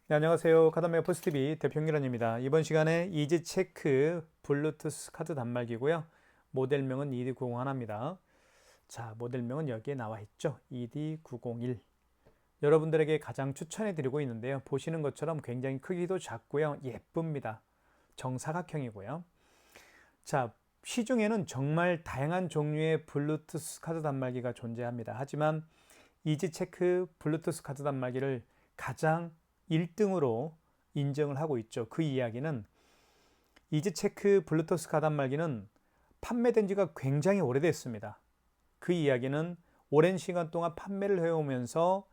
네, 안녕하세요. 카드메어 포스티비 대표 홍기란입니다. 이번 시간에 이지체크 블루투스 카드 단말기고요. 모델명은 ED901입니다. 자, 모델명은 여기에 나와 있죠. ED901. 여러분들에게 가장 추천해 드리고 있는데요. 보시는 것처럼 굉장히 크기도 작고요. 예쁩니다. 정사각형이고요. 자, 시중에는 정말 다양한 종류의 블루투스 카드 단말기가 존재합니다. 하지만 이지체크 블루투스 카드 단말기를 가장 1등으로 인정을 하고 있죠. 그 이야기는 이지체크 블루투스 카드 단말기는 판매된 지가 굉장히 오래됐습니다. 그 이야기는 오랜 시간 동안 판매를 해오면서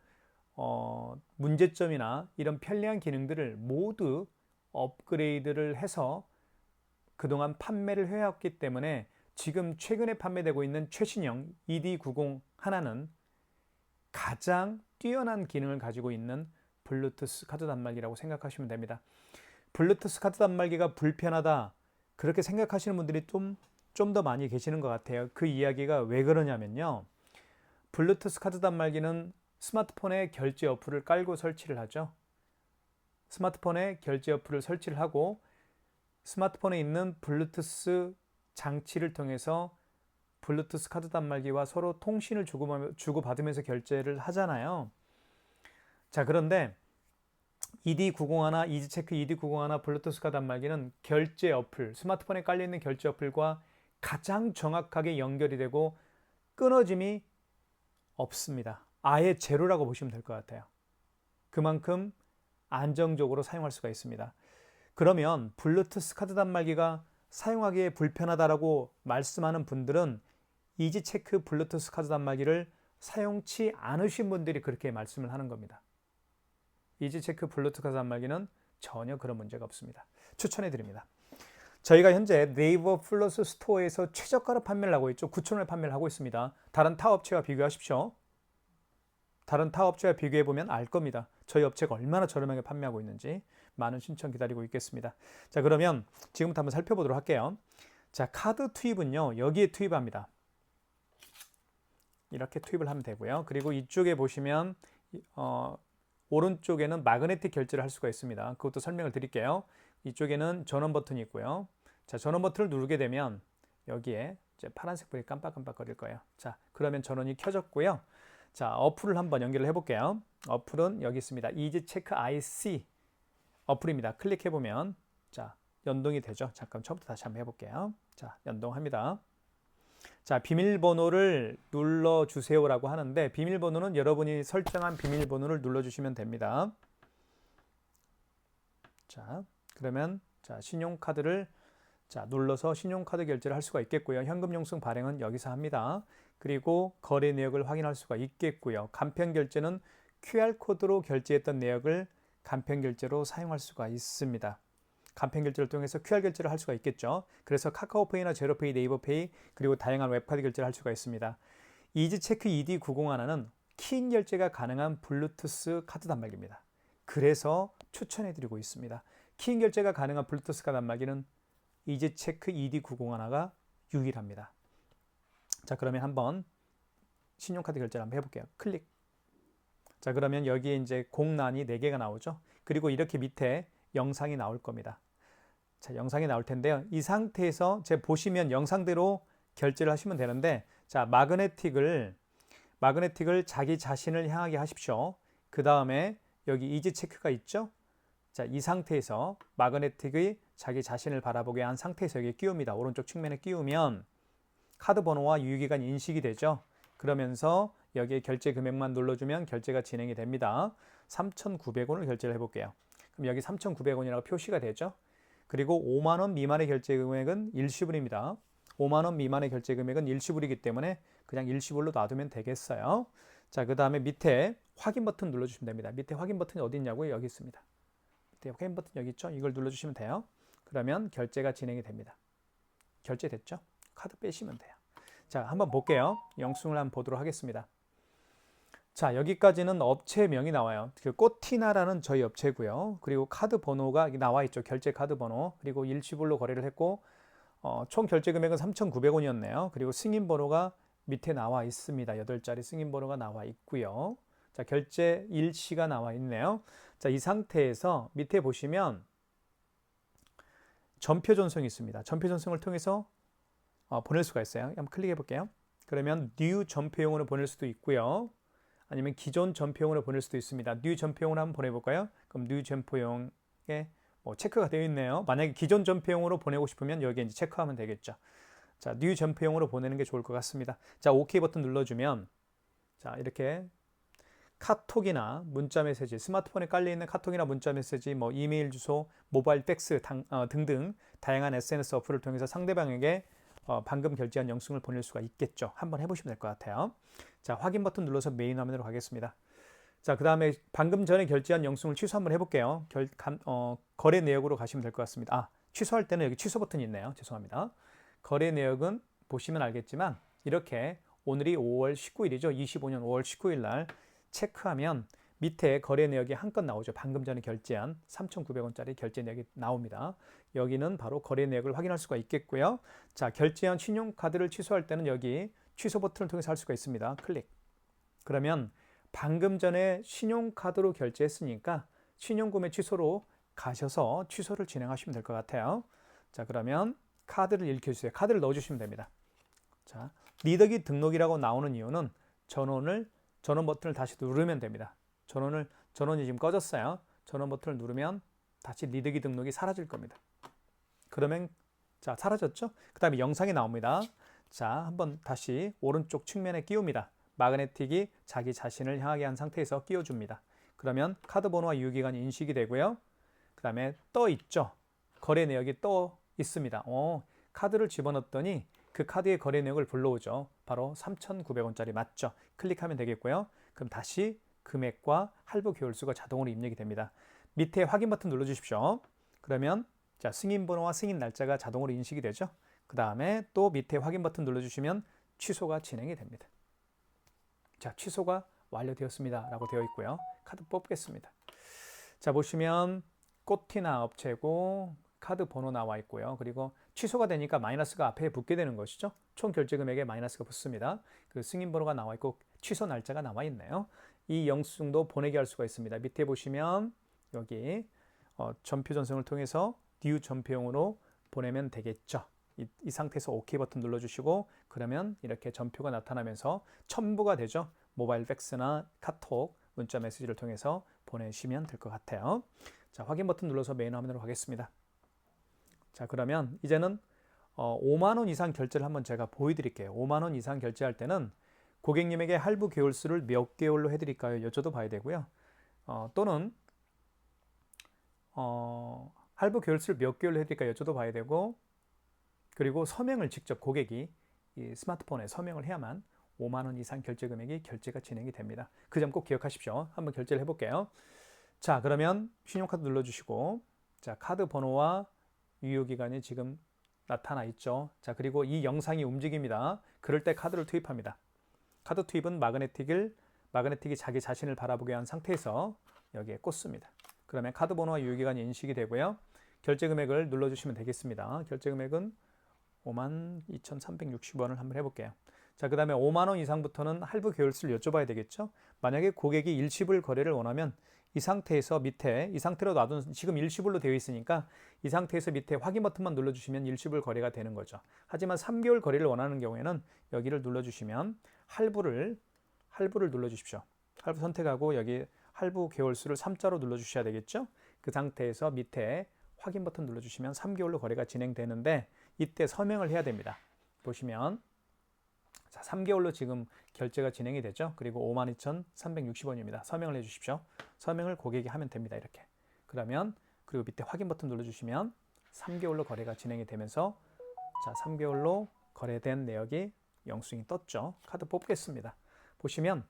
문제점이나 이런 편리한 기능들을 모두 업그레이드를 해서 그동안 판매를 해왔기 때문에 지금 최근에 판매되고 있는 최신형 ED90 하나는 가장 뛰어난 기능을 가지고 있는 블루투스 카드 단말기라고 생각하시면 됩니다. 블루투스 카드 단말기가 불편하다 그렇게 생각하시는 분들이 좀 더 많이 계시는 것 같아요. 그 이야기가 왜 그러냐면요. 블루투스 카드 단말기는 스마트폰에 결제 어플을 깔고 설치를 하죠. 스마트폰에 결제 어플을 설치를 하고 스마트폰에 있는 블루투스 장치를 통해서 블루투스 카드 단말기와 서로 통신을 주고받으면서 결제를 하잖아요. 자, 그런데 ED901, 이지체크 ED901 블루투스 카드 단말기는 결제 어플, 스마트폰에 깔려있는 결제 어플과 가장 정확하게 연결이 되고 끊어짐이 없습니다. 아예 제로라고 보시면 될 것 같아요. 그만큼 안정적으로 사용할 수가 있습니다. 그러면 블루투스 카드 단말기가 사용하기에 불편하다라고 말씀하는 분들은 이지체크 블루투스 카드 단말기를 사용치 않으신 분들이 그렇게 말씀을 하는 겁니다. 이지체크 블루투스 카드 단말기는 전혀 그런 문제가 없습니다. 추천해 드립니다. 저희가 현재 네이버 플러스 스토어에서 최저가로 판매를 하고 있죠. 9,000원에 판매를 하고 있습니다. 다른 타 업체와 비교하십시오. 다른 타 업체와 비교해 보면 알 겁니다. 저희 업체가 얼마나 저렴하게 판매하고 있는지. 많은 신청 기다리고 있겠습니다. 자, 그러면 지금부터 한번 살펴보도록 할게요. 자, 카드 투입은요. 여기에 투입합니다. 이렇게 투입을 하면 되고요. 그리고 이쪽에 보시면 오른쪽에는 마그네틱 결제를 할 수가 있습니다. 그것도 설명을 드릴게요. 이쪽에는 전원 버튼이 있고요. 자, 전원 버튼을 누르게 되면 여기에 이제 파란색 불이 깜빡깜빡 거릴 거예요. 자, 그러면 전원이 켜졌고요. 자, 어플을 한번 연결을 해볼게요. 어플은 여기 있습니다. 이지체크 IC 어플입니다. 클릭해보면 자, 연동이 되죠. 잠깐 처음부터 다시 한번 해볼게요. 자, 연동합니다. 자, 비밀번호를 눌러주세요라고 하는데 비밀번호는 여러분이 설정한 비밀번호를 눌러주시면 됩니다. 자, 그러면 자, 신용카드를 자, 눌러서 신용카드 결제를 할 수가 있겠고요. 현금 영수증 발행은 여기서 합니다. 그리고 거래 내역을 확인할 수가 있겠고요. 간편 결제는 QR코드로 결제했던 내역을 간편 결제로 사용할 수가 있습니다. 간편 결제를 통해서 QR 결제를 할 수가 있겠죠. 그래서 카카오페이나 제로페이, 네이버페이 그리고 다양한 웹카드 결제를 할 수가 있습니다. 이지체크 ED901는 키인 결제가 가능한 블루투스 카드 단말기입니다. 그래서 추천해드리고 있습니다. 키인 결제가 가능한 블루투스 카드 단말기는 이지체크 ED901가 유일합니다. 자, 그러면 한번 신용카드 결제를 한번 해볼게요. 클릭. 자, 그러면 여기에 이제 공란이 4개가 나오죠. 그리고 이렇게 밑에 영상이 나올 겁니다. 자, 영상이 나올 텐데요. 이 상태에서 제 보시면 영상대로 결제를 하시면 되는데, 자, 마그네틱을 자기 자신을 향하게 하십시오. 그 다음에 여기 이지 체크가 있죠. 자, 이 상태에서 마그네틱이 자기 자신을 바라보게 한 상태에서 여기 끼웁니다. 오른쪽 측면에 끼우면 카드 번호와 유효기간이 인식이 되죠. 그러면서 여기에 결제 금액만 눌러주면 결제가 진행이 됩니다. 3,900원을 결제를 해볼게요. 그럼 여기 3,900원이라고 표시가 되죠. 그리고 5만원 미만의 결제 금액은 일시불입니다. 5만원 미만의 결제 금액은 일시불이기 때문에 그냥 일시불로 놔두면 되겠어요. 자, 그 다음에 밑에 확인 버튼 눌러주시면 됩니다. 밑에 확인 버튼이 어디 있냐고요? 여기 있습니다. 밑에 확인 버튼 여기 있죠? 이걸 눌러주시면 돼요. 그러면 결제가 진행이 됩니다. 결제됐죠? 카드 빼시면 돼요. 자, 한번 볼게요. 영수증을 한번 보도록 하겠습니다. 자, 여기까지는 업체명이 나와요. 그 꼬티나라는 저희 업체고요. 그리고 카드 번호가 나와 있죠. 결제 카드 번호. 그리고 일시불로 거래를 했고 총 결제 금액은 3,900원이었네요. 그리고 승인 번호가 밑에 나와 있습니다. 8자리 승인 번호가 나와 있고요. 자, 결제 일시가 나와 있네요. 자, 이 상태에서 밑에 보시면 전표 전송이 있습니다. 전표 전송을 통해서 보낼 수가 있어요. 한번 클릭해 볼게요. 그러면 new 전표용으로 보낼 수도 있고요. 아니면 기존 전표용으로 보낼 수도 있습니다. new 전표용으로 한번 보내볼까요? 그럼 new 전표용에 체크가 되어 있네요. 만약에 기존 전표용으로 보내고 싶으면 여기에 이제 체크하면 되겠죠. 자, new 전표용으로 보내는 게 좋을 것 같습니다. 자, OK 버튼 눌러주면 자, 이렇게 카톡이나 문자 메시지, 스마트폰에 깔려 있는 카톡이나 문자 메시지, 이메일 주소, 모바일 팩스 등등 다양한 SNS 어플을 통해서 상대방에게 방금 결제한 영수증을 보낼 수가 있겠죠. 한번 해보시면 될 것 같아요. 자, 확인 버튼 눌러서 메인 화면으로 가겠습니다. 자, 그 다음에 방금 전에 결제한 영수증을 취소 한번 해볼게요. 거래 내역으로 가시면 될 것 같습니다. 취소할 때는 여기 취소 버튼이 있네요. 죄송합니다. 거래 내역은 보시면 알겠지만 이렇게 오늘이 5월 19일이죠. 25년 5월 19일 날 체크하면 밑에 거래 내역이 한 건 나오죠. 방금 전에 결제한 3,900원짜리 결제 내역이 나옵니다. 여기는 바로 거래 내역을 확인할 수가 있겠고요. 자, 결제한 신용카드를 취소할 때는 여기 취소 버튼을 통해서 할 수가 있습니다. 클릭. 그러면 방금 전에 신용카드로 결제했으니까 신용구매 취소로 가셔서 취소를 진행하시면 될 것 같아요. 자, 그러면 카드를 읽혀주세요. 카드를 넣어주시면 됩니다. 자, 리더기 등록이라고 나오는 이유는 전원 버튼을 다시 누르면 됩니다. 전원이 지금 꺼졌어요. 전원 버튼을 누르면 다시 리더기 등록이 사라질 겁니다. 그러면 자, 사라졌죠? 그 다음에 영상이 나옵니다. 자, 한번 다시 오른쪽 측면에 끼웁니다. 마그네틱이 자기 자신을 향하게 한 상태에서 끼워줍니다. 그러면 카드 번호와 유효기간이 인식이 되고요. 그 다음에 떠 있죠? 거래 내역이 떠 있습니다. 카드를 집어넣었더니 그 카드의 거래 내역을 불러오죠. 바로 3,900원짜리 맞죠? 클릭하면 되겠고요. 그럼 다시 금액과 할부 개월수가 자동으로 입력이 됩니다. 밑에 확인 버튼 눌러주십시오. 그러면 자, 승인 번호와 승인 날짜가 자동으로 인식이 되죠. 그 다음에 또 밑에 확인 버튼 눌러주시면 취소가 진행이 됩니다. 자, 취소가 완료되었습니다 라고 되어 있고요. 카드 뽑겠습니다. 자, 보시면 꽃티나 업체고 카드 번호 나와 있고요. 그리고 취소가 되니까 마이너스가 앞에 붙게 되는 것이죠. 총 결제 금액에 마이너스가 붙습니다. 그 승인 번호가 나와 있고 취소 날짜가 나와 있네요. 이 영수증도 보내게 할 수가 있습니다. 밑에 보시면 여기 전표 전송을 통해서 new 전표용으로 보내면 되겠죠. 이 상태에서 OK 버튼 눌러주시고 그러면 이렇게 전표가 나타나면서 첨부가 되죠. 모바일 팩스나 카톡, 문자 메시지를 통해서 보내시면 될 것 같아요. 자, 확인 버튼 눌러서 메인 화면으로 가겠습니다. 자, 그러면 이제는 5만 원 이상 결제를 한번 제가 보여드릴게요. 5만 원 이상 결제할 때는 고객님에게 할부 개월수를 몇 개월로 해드릴까요? 여쭤도 봐야 되고요. 또는 할부 개월수를 몇 개월로 해드릴까요? 여쭤도 봐야 되고 그리고 서명을 직접 고객이 이 스마트폰에 서명을 해야만 5만 원 이상 결제 금액이 결제가 진행이 됩니다. 그 점 꼭 기억하십시오. 한번 결제를 해볼게요. 자, 그러면 신용카드 눌러주시고 자, 카드 번호와 유효기간이 지금 나타나 있죠. 자, 그리고 이 영상이 움직입니다. 그럴 때 카드를 투입합니다. 카드 투입은 마그네틱이 자기 자신을 바라보게 한 상태에서 여기에 꽂습니다. 그러면 카드 번호와 유효기간이 인식이 되고요. 결제 금액을 눌러주시면 되겠습니다. 결제 금액은 52,360원을 한번 해볼게요. 자, 그 다음에 5만 원 이상부터는 할부 개월수를 여쭤봐야 되겠죠. 만약에 고객이 일시불 거래를 원하면 이 상태에서 밑에 이 상태로 놔둔 지금 일시불로 되어 있으니까 이 상태에서 밑에 확인 버튼만 눌러주시면 일시불 거래가 되는 거죠. 하지만 3개월 거래를 원하는 경우에는 여기를 눌러주시면 할부를 눌러주십시오. 할부 선택하고 여기 할부 개월수를 3자로 눌러주셔야 되겠죠. 그 상태에서 밑에 확인 버튼 눌러주시면 3개월로 거래가 진행되는데 이때 서명을 해야 됩니다. 보시면 자, 3개월로 지금 결제가 진행이 되죠. 그리고 52,360원입니다. 서명을 해주십시오. 서명을 고객이 하면 됩니다. 이렇게. 그리고 밑에 확인 버튼 눌러주시면 3개월로 거래가 진행이 되면서 자, 3개월로 거래된 내역이 영수증이 떴죠. 카드 뽑겠습니다. 보시면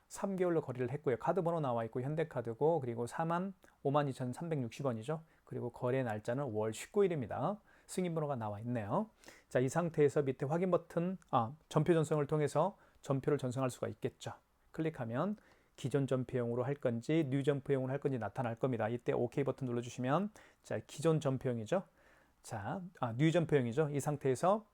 3개월로 거래를 했고요. 카드 번호 나와 있고 현대카드고 그리고 52,360원이죠. 그리고 거래 날짜는 5월 19일입니다. 승인 번호가 나와 있네요. 자, 이 상태에서 밑에 확인 버튼, 전표 전송을 통해서 전표를 전송할 수가 있겠죠. 클릭하면 기존 전표용으로 할 건지 뉴 전표용으로 할 건지 나타날 겁니다. 이때 OK 버튼 눌러주시면 자, 기존 전표용이죠. 자, 뉴 전표용이죠. 이 상태에서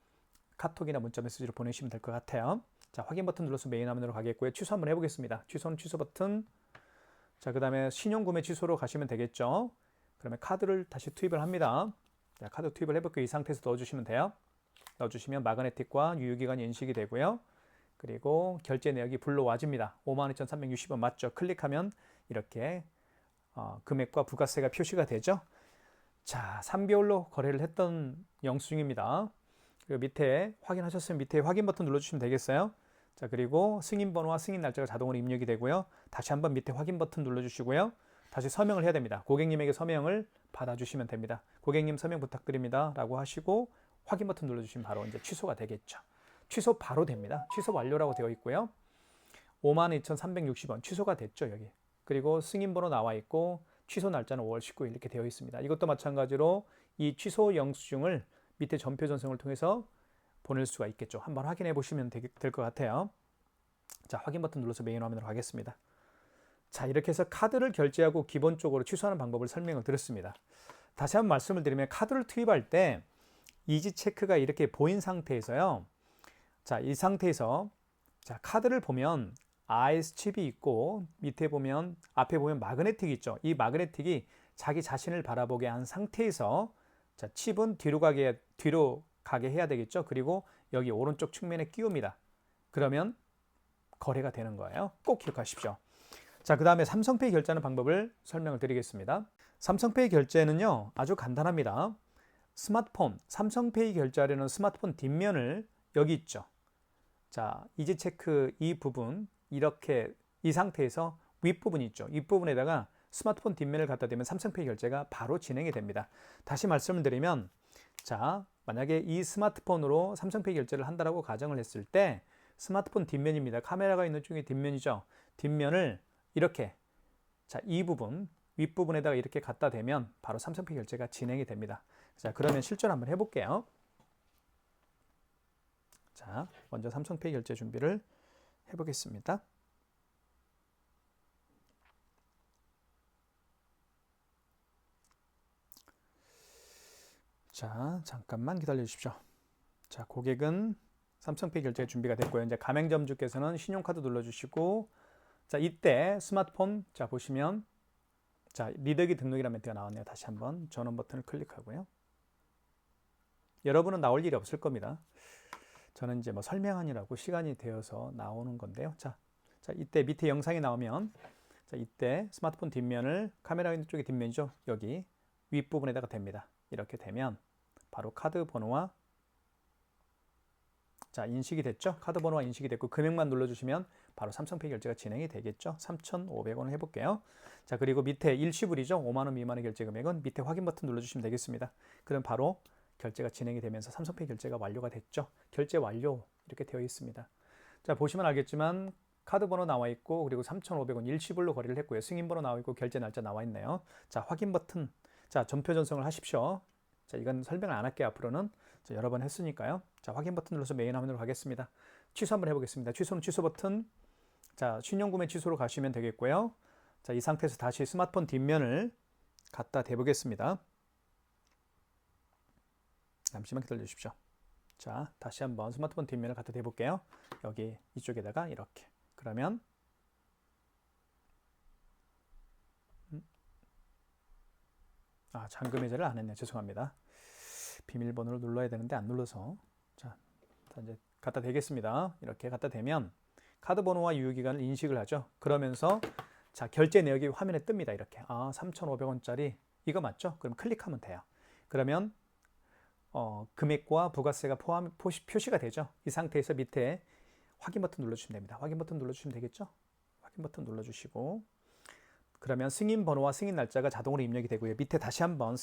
카톡이나 문자 메시지를 보내시면 될 것 같아요. 자, 확인 버튼 눌러서 메인 화면으로 가겠고요. 취소 한번 해보겠습니다. 취소는 취소 버튼. 자, 그 다음에 신용구매 취소로 가시면 되겠죠. 그러면 카드를 다시 투입을 합니다. 자, 카드 투입을 해볼게요. 이 상태에서 넣어주시면 돼요. 넣어주시면 마그네틱과 유효기간이 인식이 되고요. 그리고 결제 내역이 불러와집니다. 52,360원 맞죠? 클릭하면 이렇게 금액과 부가세가 표시가 되죠. 자, 3개월로 거래를 했던 영수증입니다. 그리고 밑에 확인하셨으면 밑에 확인 버튼 눌러주시면 되겠어요. 자, 그리고 승인 번호와 승인 날짜가 자동으로 입력이 되고요. 다시 한번 밑에 확인 버튼 눌러주시고요. 다시 서명을 해야 됩니다. 고객님에게 서명을 받아주시면 됩니다. 고객님 서명 부탁드립니다 라고 하시고 확인 버튼 눌러주시면 바로 이제 취소가 되겠죠. 취소 바로 됩니다. 취소 완료라고 되어 있고요. 52,360원 취소가 됐죠, 여기. 그리고 승인 번호 나와 있고 취소 날짜는 5월 19일 이렇게 되어 있습니다. 이것도 마찬가지로 이 취소 영수증을 밑에 전표 전송을 통해서 보낼 수가 있겠죠. 한번 확인해 보시면 될 것 같아요. 자, 확인 버튼 눌러서 메인 화면으로 가겠습니다. 자, 이렇게 해서 카드를 결제하고 기본적으로 취소하는 방법을 설명을 드렸습니다. 다시 한번 말씀을 드리면 카드를 투입할 때 이지체크가 이렇게 보인 상태에서요. 자, 이 상태에서 자, 카드를 보면 IS 칩이 있고 밑에 보면 앞에 보면 마그네틱이 있죠. 이 마그네틱이 자기 자신을 바라보게 한 상태에서 자, 칩은 뒤로 가게 해야 되겠죠. 그리고 여기 오른쪽 측면에 끼웁니다. 그러면 거래가 되는 거예요. 꼭 기억하십시오. 자, 그 다음에 삼성페이 결제하는 방법을 설명을 드리겠습니다. 삼성페이 결제는요, 아주 간단합니다. 스마트폰, 삼성페이 결제하려는 스마트폰 뒷면을 여기 있죠. 자, 이지체크 이 부분, 이렇게 이 상태에서 윗부분이 있죠. 윗부분에다가 스마트폰 뒷면을 갖다 대면 삼성페이 결제가 바로 진행이 됩니다. 다시 말씀을 드리면, 자, 만약에 이 스마트폰으로 삼성페이 결제를 한다라고 가정을 했을 때 스마트폰 뒷면입니다. 카메라가 있는 쪽이 뒷면이죠. 뒷면을 이렇게, 자, 이 부분, 윗부분에다가 이렇게 갖다 대면 바로 삼성페이 결제가 진행이 됩니다. 자, 그러면 실전 한번 해볼게요. 자, 먼저 삼성페이 결제 준비를 해보겠습니다. 자, 잠깐만 기다려 주십시오. 자, 고객은 삼성페이 결제 준비가 됐고요. 이제 가맹점주께서는 신용카드 눌러주시고, 자, 이때 스마트폰, 자, 보시면, 자, 리더기 등록이라는 멘트가 나왔네요. 다시 한번 전원 버튼을 클릭하고요. 여러분은 나올 일이 없을 겁니다. 저는 이제 뭐 설명하느라고 시간이 되어서 나오는 건데요. 자, 이때 밑에 영상이 나오면, 자, 이때 스마트폰 뒷면을 카메라 있는 쪽이 뒷면이죠. 여기 윗부분에다가 댑니다. 이렇게 되면 바로 카드 번호와 자, 인식이 됐죠? 카드 번호가 인식이 됐고 금액만 눌러주시면 바로 삼성페이 결제가 진행이 되겠죠? 3,500원을 해볼게요. 자, 그리고 밑에 일시불이죠? 5만 원 미만의 결제 금액은 밑에 확인 버튼 눌러주시면 되겠습니다. 그럼 바로 결제가 진행이 되면서 삼성페이 결제가 완료가 됐죠? 결제 완료 이렇게 되어 있습니다. 자, 보시면 알겠지만 카드 번호 나와 있고 그리고 3,500원 일시불로 거래를 했고요. 승인 번호 나와 있고 결제 날짜 나와 있네요. 자, 확인 버튼. 자, 전표 전송을 하십시오. 자, 이건 설명을 안 할게요. 앞으로는. 자, 여러 번 했으니까요. 자, 확인 버튼 눌러서 메인 화면으로 가겠습니다. 취소 한번 해보겠습니다. 취소는 취소 버튼. 자, 신용구매 취소로 가시면 되겠고요. 자, 이 상태에서 다시 스마트폰 뒷면을 갖다 대보겠습니다. 잠시만 기다려 주십시오. 자, 다시 한번 스마트폰 뒷면을 갖다 대볼게요. 여기 이쪽에다가 이렇게. 그러면 잠금 해제를 안 했네요. 죄송합니다. 비밀번호를 눌러야 되는데 안 눌러서. 자, 이제 갖다 대겠습니다. 이렇게 갖다 대면 카드 번호와 유효기간을 인식을 하죠. 그러면서 자, 결제 내역이 화면에 뜹니다. 이렇게 3,500원짜리 이거 맞죠? 그럼 클릭하면 돼요. 그러면 금액과 부가세가 표시가 되죠. 이 상태에서 밑에 확인 버튼 눌러주시면 됩니다. 확인 버튼 눌러주시면 되겠죠? 확인 버튼 눌러주시고 그러면 승인 번호와 승인 날짜가 자동으로 입력이 되고요. 밑에 다시 한번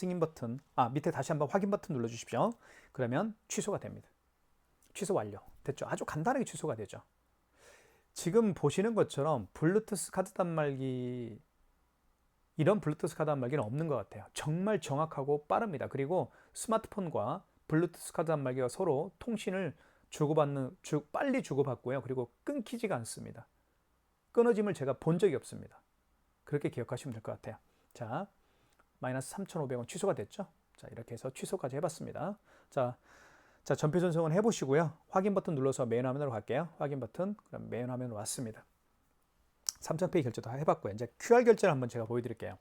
밑에 다시 한번 확인 버튼 눌러주십시오. 그러면 취소가 됩니다. 취소 완료. 됐죠? 아주 간단하게 취소가 되죠. 지금 보시는 것처럼 블루투스 카드 단말기 이런 블루투스 카드 단말기는 없는 것 같아요. 정말 정확하고 빠릅니다. 그리고 스마트폰과 블루투스 카드 단말기가 서로 통신을 빨리 주고받고요. 그리고 끊기지가 않습니다. 끊어짐을 제가 본 적이 없습니다. 그렇게 기억하시면 될 것 같아요. 자, 마이너스 3,500원 취소가 됐죠? 자, 이렇게 해서 취소까지 해봤습니다. 자, 자, 전표 전송은 해보시고요. 확인 버튼 눌러서 메인 화면으로 갈게요. 확인 버튼, 그럼 메인 화면으로 왔습니다. 삼성페이 결제도 해봤고요. 이제 QR 결제를 한번 제가 보여드릴게요.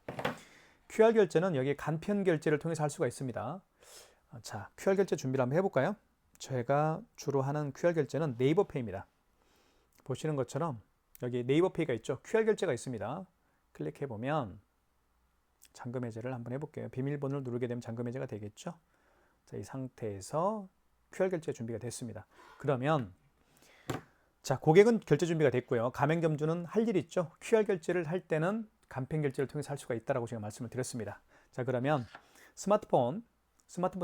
QR 결제는 여기 간편 결제를 통해서 할 수가 있습니다. 자, QR 결제 준비를 한번 해볼까요? 제가 주로 하는 QR 결제는 네이버페이입니다. 보시는 것처럼 여기 네이버페이가 있죠. QR 결제가 있습니다. 클릭해보면 잠금 해제를 한번 해볼게요. 비밀번호를 누르게 되면 잠금 해제가 되겠죠. 자, 이 상태에서 QR 결제 준비가 됐습니다. 그러면 자, 고객은 결제 준비가 됐고요. 가맹점주는 할 일이 있죠. QR 결제를 할 때는 간편 결제를 통해서 할 수가 있다라고 제가 말씀을 드렸습니다. 자, 그러면 스마트폰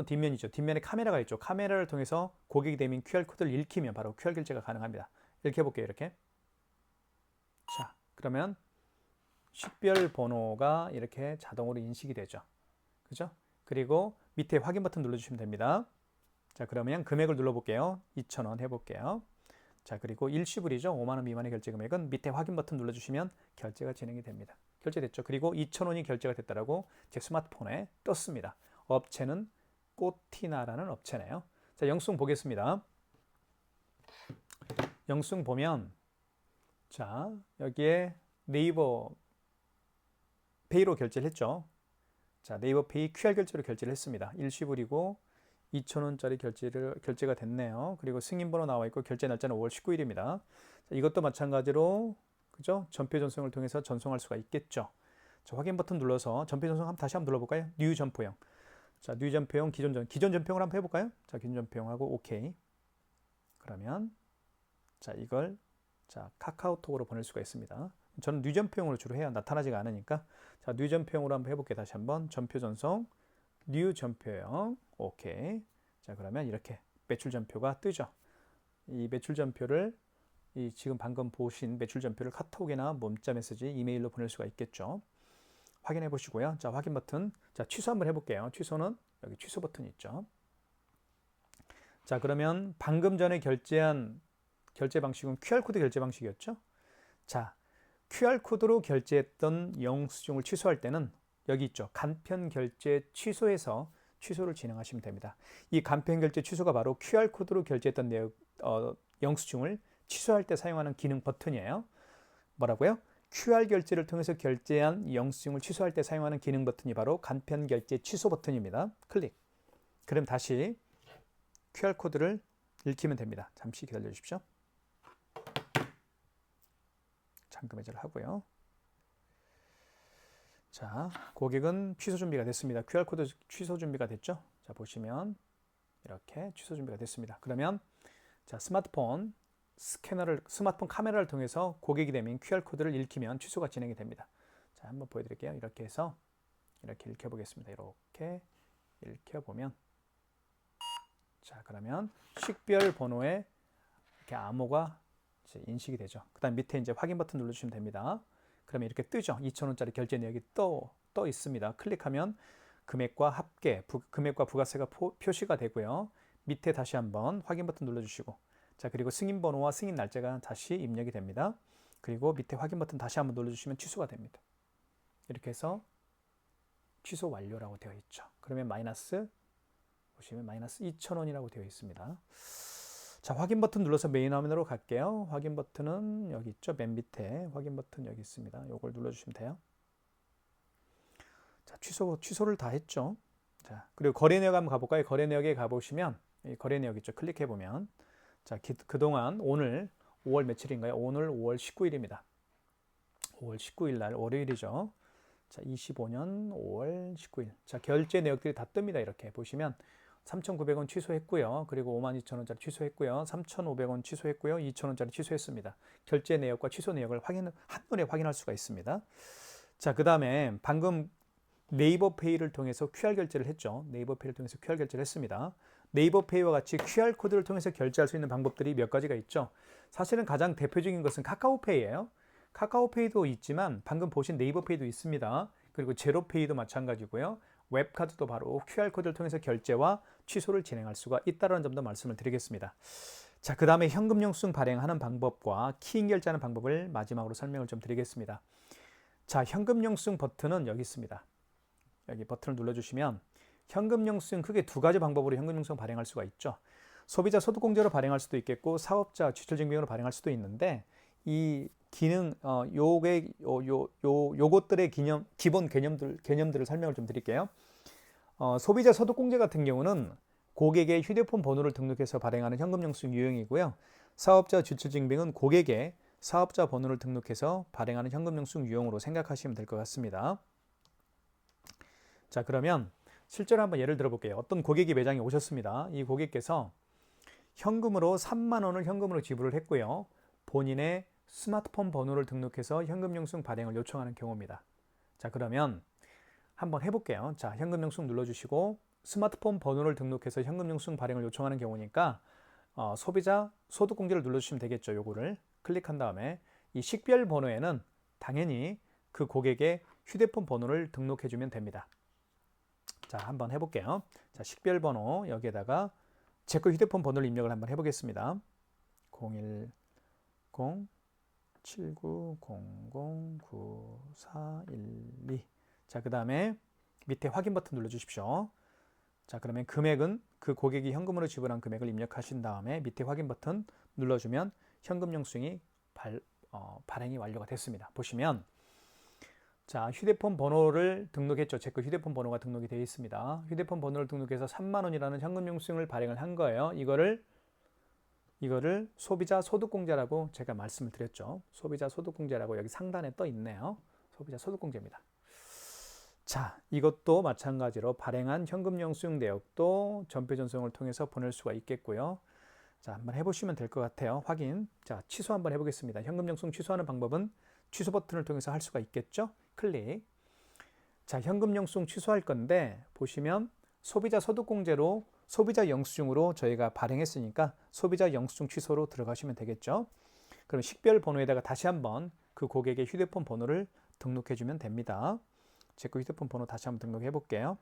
뒷면이죠. 뒷면에 카메라가 있죠. 카메라를 통해서 고객이 대민 QR코드를 읽히면 바로 QR 결제가 가능합니다. 읽혀볼게요. 이렇게. 자, 그러면 식별 번호가 이렇게 자동으로 인식이 되죠. 그죠? 그리고 밑에 확인 버튼 눌러주시면 됩니다. 자, 그러면 금액을 눌러볼게요. 2,000원 해볼게요. 자, 그리고 일시불이죠. 5만 원 미만의 결제 금액은 밑에 확인 버튼 눌러주시면 결제가 진행이 됩니다. 결제됐죠. 그리고 2,000원이 결제가 됐다라고 제 스마트폰에 떴습니다. 업체는 꽃티나라는 업체네요. 자, 영수증 보겠습니다. 영수증 보면 자, 여기에 네이버 페이로 결제를 했죠. 자, 네이버 페이 QR 결제로 결제를 했습니다. 일시불이고 2,000원짜리 결제가 됐네요. 그리고 승인번호 나와 있고 결제 날짜는 5월 19일입니다. 자, 이것도 마찬가지로 그죠? 전표 전송을 통해서 전송할 수가 있겠죠. 자, 확인 버튼 눌러서 전표 전송 다시 한번 눌러볼까요? 뉴 전표용. 자, 뉴 전표용, 기존 전표용을 한번 해볼까요? 자, 기존 전표용하고 오케이. 그러면 자, 이걸 자, 카카오톡으로 보낼 수가 있습니다. 저는 뉴 전표용으로 주로 해야 나타나지가 않으니까 자, 뉴 전표용으로 한번 해볼게요. 다시 한번 전표 전송, 뉴 전표용, 오케이. 자, 그러면 이렇게 매출 전표가 뜨죠. 이 매출 전표를 이 지금 방금 보신 매출 전표를 카톡이나 문자 메시지, 이메일로 보낼 수가 있겠죠. 확인해 보시고요. 자, 확인 버튼. 자, 취소 한번 해볼게요. 취소는 여기 취소 버튼이 있죠. 자, 그러면 방금 전에 결제한 결제 방식은 QR코드 결제 방식이었죠. 자, QR코드로 결제했던 영수증을 취소할 때는 여기 있죠. 간편 결제 취소해서 취소를 진행하시면 됩니다. 이 간편 결제 취소가 바로 QR코드로 결제했던 영수증을 취소할 때 사용하는 기능 버튼이에요. 뭐라고요? QR 결제를 통해서 결제한 영수증을 취소할 때 사용하는 기능 버튼이 바로 간편 결제 취소 버튼입니다. 클릭. 그럼 다시 QR코드를 읽히면 됩니다. 잠시 기다려 주십시오. 잠금 해제를 하고요. 자, 고객은 취소 준비가 됐습니다. QR코드 취소 준비가 됐죠? 자, 보시면 이렇게 취소 준비가 됐습니다. 그러면 자, 스마트폰 카메라를 통해서 고객이 되면 QR코드를 읽히면 취소가 진행이 됩니다. 자, 한번 보여드릴게요. 이렇게 해서 이렇게 읽혀보겠습니다. 이렇게 읽혀보면 자, 그러면 식별 번호에 이렇게 암호가 이제 인식이 되죠. 그 다음 밑에 이제 확인 버튼 눌러주시면 됩니다. 그러면 이렇게 뜨죠. 2,000원짜리 결제 내역이 떠 있습니다. 클릭하면 금액과 합계, 금액과 부가세가 표시가 되고요. 밑에 다시 한번 확인 버튼 눌러주시고 자, 그리고 승인 번호와 승인 날짜가 다시 입력이 됩니다. 그리고 밑에 확인 버튼 다시 한번 눌러주시면 취소가 됩니다. 이렇게 해서 취소 완료라고 되어 있죠. 그러면 보시면 마이너스 2,000원이라고 되어 있습니다. 자, 확인 버튼 눌러서 메인 화면으로 갈게요. 확인 버튼은 여기 있죠. 맨 밑에 확인 버튼 여기 있습니다. 이걸 눌러주시면 돼요. 자, 취소를 다 했죠. 자, 그리고 거래 내역 한번 가볼까요? 거래 내역에 가보시면 이 거래 내역 있죠. 클릭해 보면 자, 그동안 오늘 5월 며칠인가요? 오늘 5월 19일입니다. 5월 19일 날 월요일이죠. 자, 25년 5월 19일. 자, 결제 내역들이 다 뜹니다. 이렇게 보시면 3,900원 취소했고요. 그리고 52,000원짜리 취소했고요. 3,500원 취소했고요. 2,000원짜리 취소했습니다. 결제 내역과 취소 내역을 한눈에 확인할 수가 있습니다. 자, 그 다음에 방금 네이버페이를 통해서 QR 결제를 했죠. 네이버페이를 통해서 QR 결제를 했습니다. 네이버페이와 같이 QR코드를 통해서 결제할 수 있는 방법들이 몇 가지가 있죠. 사실은 가장 대표적인 것은 카카오페이예요. 카카오페이도 있지만 방금 보신 네이버페이도 있습니다. 그리고 제로페이도 마찬가지고요. 웹카드도 바로 QR코드를 통해서 결제와 취소를 진행할 수가 있다는 점도 말씀을 드리겠습니다. 자, 그 다음에 현금 영수증 발행하는 방법과 키인 결제하는 방법을 마지막으로 설명을 좀 드리겠습니다. 자, 현금 영수증 버튼은 여기 있습니다. 여기 버튼을 눌러주시면 현금 영수증 크게 두 가지 방법으로 현금 영수증 발행할 수가 있죠. 소비자 소득공제로 발행할 수도 있겠고 사업자 지출증빙으로 발행할 수도 있는데 이 기능 요것들의 기본 개념들을 설명을 좀 드릴게요. 소비자 소득공제 같은 경우는 고객의 휴대폰 번호를 등록해서 발행하는 현금 영수증 유형이고요. 사업자 지출증빙은 고객의 사업자 번호를 등록해서 발행하는 현금 영수증 유형으로 생각하시면 될 것 같습니다. 자, 그러면 실제로 한번 예를 들어 볼게요. 어떤 고객이 매장에 오셨습니다. 이 고객께서 현금으로 3만 원을 현금으로 지불을 했고요. 본인의 스마트폰 번호를 등록해서 현금 영수증 발행을 요청하는 경우입니다. 자, 그러면 한번 해볼게요. 자, 현금 영수증 눌러주시고 스마트폰 번호를 등록해서 현금 영수증 발행을 요청하는 경우니까 소비자 소득공제를 눌러주시면 되겠죠. 요거를 클릭한 다음에 이 식별 번호에는 당연히 그 고객의 휴대폰 번호를 등록해주면 됩니다. 자, 한번 해볼게요. 자, 식별 번호 여기에다가 제 거 휴대폰 번호를 입력을 한번 해보겠습니다. 010-7900-9412. 자, 그 다음에 밑에 확인 버튼 눌러주십시오. 자, 그러면 금액은 그 고객이 현금으로 지불한 금액을 입력하신 다음에 밑에 확인 버튼 눌러주면 현금 영수증이 발행이 완료가 됐습니다. 보시면 자, 휴대폰 번호를 등록했죠. 제 거 휴대폰 번호가 등록이 되어 있습니다. 휴대폰 번호를 등록해서 3만 원이라는 현금 영수증을 발행을 한 거예요. 이거를 소비자 소득공제라고 제가 말씀을 드렸죠. 소비자 소득공제라고 여기 상단에 떠 있네요. 소비자 소득공제입니다. 자, 이것도 마찬가지로 발행한 현금 영수증 내역도 전표 전송을 통해서 보낼 수가 있겠고요. 자, 한번 해보시면 될 것 같아요. 확인. 자, 취소 한번 해보겠습니다. 현금 영수증 취소하는 방법은 취소 버튼을 통해서 할 수가 있겠죠. 클릭. 자, 현금 영수증 취소할 건데 보시면 소비자 소득공제로 소비자 영수증으로 저희가 발행했으니까 소비자 영수증 취소로 들어가시면 되겠죠. 그럼 식별 번호에다가 다시 한번 그 고객의 휴대폰 번호를 등록해 주면 됩니다. 제 거 휴대폰 번호 다시 한번 등록해 볼게요.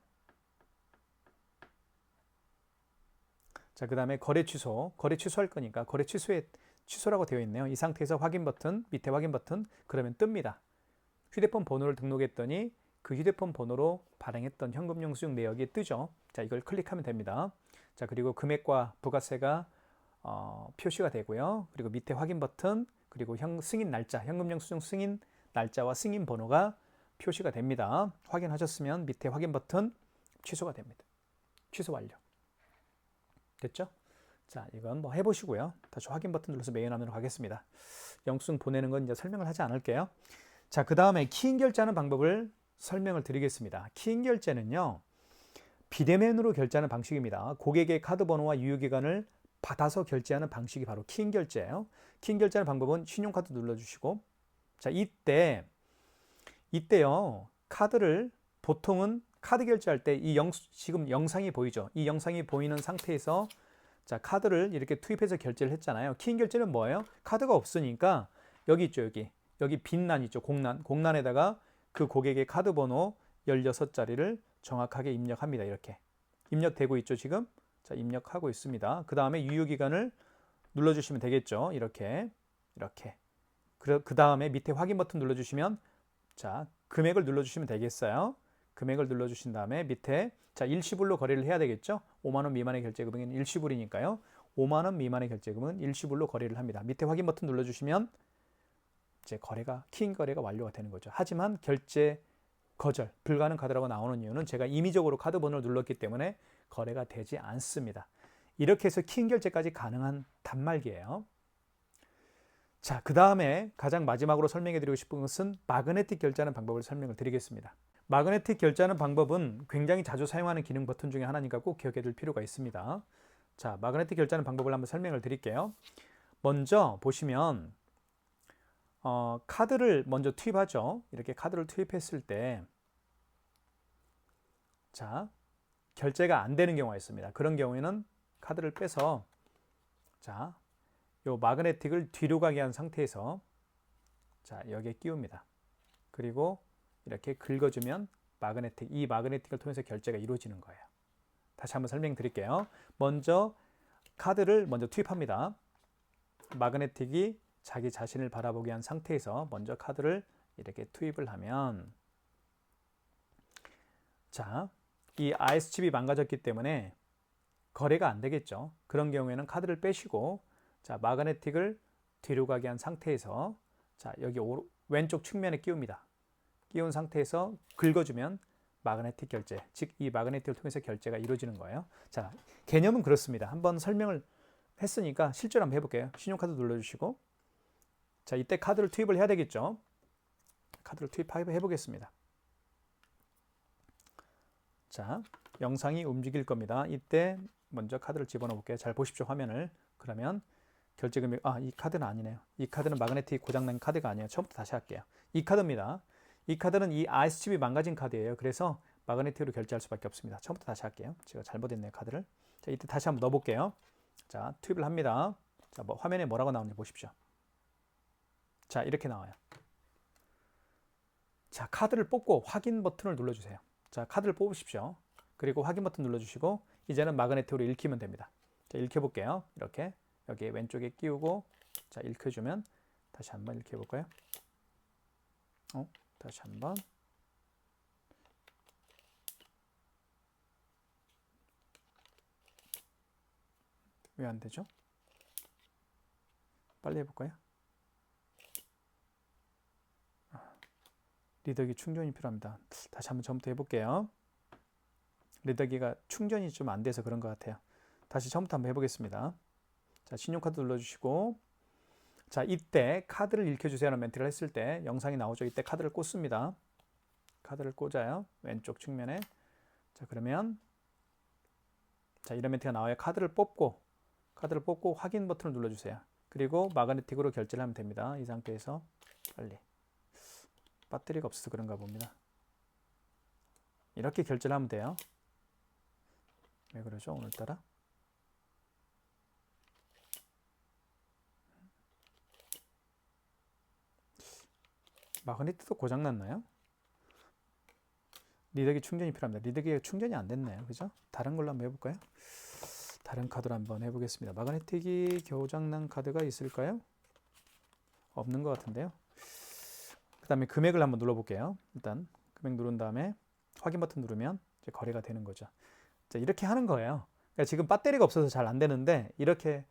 자, 그 다음에 거래 취소할 거니까 거래 취소라고 되어 있네요. 이 상태에서 확인 버튼, 밑에 확인 버튼, 그러면 뜹니다. 휴대폰 번호를 등록했더니 그 휴대폰 번호로 발행했던 현금 영수증 내역이 뜨죠. 자, 이걸 클릭하면 됩니다. 자, 그리고 금액과 부가세가 표시가 되고요. 그리고 밑에 확인 버튼, 그리고 승인 날짜, 현금 영수증 승인 날짜와 승인 번호가 표시가 됩니다. 확인하셨으면 밑에 확인 버튼 취소가 됩니다. 취소 완료. 됐죠? 자, 이건 뭐 해보시고요. 다시 확인 버튼 눌러서 메인 화면으로 가겠습니다. 영수증 보내는 건 이제 설명을 하지 않을게요. 자, 그 다음에 키인 결제하는 방법을 설명을 드리겠습니다. 키인 결제는요, 비대면으로 결제하는 방식입니다. 고객의 카드 번호와 유효기간을 받아서 결제하는 방식이 바로 키인 결제예요. 키인 결제하는 방법은 신용카드 눌러주시고, 자, 이때요, 카드를 보통은 카드 결제할 때 지금 영상이 보이죠? 이 영상이 보이는 상태에서 자, 카드를 이렇게 투입해서 결제를 했잖아요. 키인 결제는 뭐예요? 카드가 없으니까 여기 있죠, 여기 빈 난 있죠, 공란에다가 그 고객의 카드 번호 16자리를 정확하게 입력합니다. 이렇게 입력되고 있죠, 지금. 자, 입력하고 있습니다. 그 다음에 유효기간을 눌러주시면 되겠죠. 이렇게 그 다음에 밑에 확인 버튼 눌러주시면 자, 금액을 눌러주시면 되겠어요. 금액을 눌러주신 다음에 밑에 자, 일시불로 거래를 해야 되겠죠. 5만 원 미만의 결제금액은 일시불이니까요. 5만 원 미만의 결제금은 일시불로 거래를 합니다. 밑에 확인 버튼 눌러주시면 이제 키인 거래가 완료가 되는 거죠. 하지만 결제 거절, 불가능 카드라고 나오는 이유는 제가 임의적으로 카드 번호를 눌렀기 때문에 거래가 되지 않습니다. 이렇게 해서 키인 결제까지 가능한 단말기예요. 자, 그 다음에 가장 마지막으로 설명해 드리고 싶은 것은 마그네틱 결제하는 방법을 설명을 드리겠습니다. 마그네틱 결제하는 방법은 굉장히 자주 사용하는 기능 버튼 중에 하나니까 꼭 기억해 둘 필요가 있습니다. 자, 마그네틱 결제하는 방법을 한번 설명을 드릴게요. 먼저 보시면 카드를 먼저 투입하죠. 이렇게 카드를 투입했을 때 자, 결제가 안 되는 경우가 있습니다. 그런 경우에는 카드를 빼서 자, 요 마그네틱을 뒤로 가게 한 상태에서 자, 여기에 끼웁니다. 그리고 이렇게 긁어주면 이 마그네틱을 통해서 결제가 이루어지는 거예요. 다시 한번 설명드릴게요. 먼저 카드를 먼저 투입합니다. 마그네틱이 자기 자신을 바라보게 한 상태에서 먼저 카드를 이렇게 투입을 하면 자, 이 IS칩이 망가졌기 때문에 거래가 안 되겠죠. 그런 경우에는 카드를 빼시고 자, 마그네틱을 뒤로 가게 한 상태에서 자, 여기 왼쪽 측면에 끼웁니다. 끼운 상태에서 긁어주면 마그네틱 결제, 즉 이 마그네틱을 통해서 결제가 이루어지는 거예요. 자, 개념은 그렇습니다. 한번 설명을 했으니까 실제로 한번 해볼게요. 신용카드 눌러주시고 자, 이때 카드를 투입을 해야 되겠죠. 카드를 투입해 보겠습니다. 자, 영상이 움직일 겁니다. 이때 먼저 카드를 집어넣어 볼게요. 잘 보십시오, 화면을. 그러면 결제 금액, 이 카드는 아니네요. 이 카드는 마그네틱 고장난 카드가 아니에요. 처음부터 다시 할게요. 이 카드입니다. 이 카드는 이 RS칩이 망가진 카드예요. 그래서 마그네틱으로 결제할 수밖에 없습니다. 처음부터 다시 할게요. 제가 잘못했네요, 카드를. 자, 이때 다시 한번 넣어볼게요. 자, 투입을 합니다. 자, 화면에 뭐라고 나오는지 보십시오. 자, 이렇게 나와요. 자, 카드를 뽑고 확인 버튼을 눌러주세요. 자, 카드를 뽑으십시오. 그리고 확인 버튼 눌러주시고 이제는 마그네틱으로 읽히면 됩니다. 자, 읽혀볼게요. 이렇게 여기 왼쪽에 끼우고 자, 읽혀주면 다시 한번 읽혀볼까요? 다시 한번 왜 안 되죠? 빨리 해볼까요? 리더기 충전이 필요합니다. 다시 한번 처음부터 해볼게요. 리더기가 충전이 좀 안 돼서 그런 것 같아요. 다시 처음부터 한번 해보겠습니다. 자, 신용카드 눌러주시고 자, 이때 카드를 읽혀주세요라는 멘트를 했을 때 영상이 나오죠. 이때 카드를 꽂습니다. 카드를 꽂아요. 왼쪽 측면에. 자, 그러면 자, 이런 멘트가 나와요. 카드를 뽑고 확인 버튼을 눌러주세요. 그리고 마그네틱으로 결제를 하면 됩니다. 이 상태에서 빨리. 배터리가 없어서 그런가 봅니다. 이렇게 결제를 하면 돼요. 왜 그러죠? 오늘따라? 마그네틱도 고장났나요? 리더기 충전이 필요합니다. 리더기가 충전이 안 됐나요? 그죠? 다른 걸로 한번 해볼까요? 다른 카드로 한번 해보겠습니다. 마그네틱이 고장난 카드가 있을까요? 없는 것 같은데요. 그 다음에 금액을 한번 눌러볼게요. 일단 금액 누른 다음에 확인 버튼 누르면 이제 거래가 되는 거죠. 자, 이렇게 하는 거예요. 그러니까 지금 배터리가 없어서 잘 안 되는데 이렇게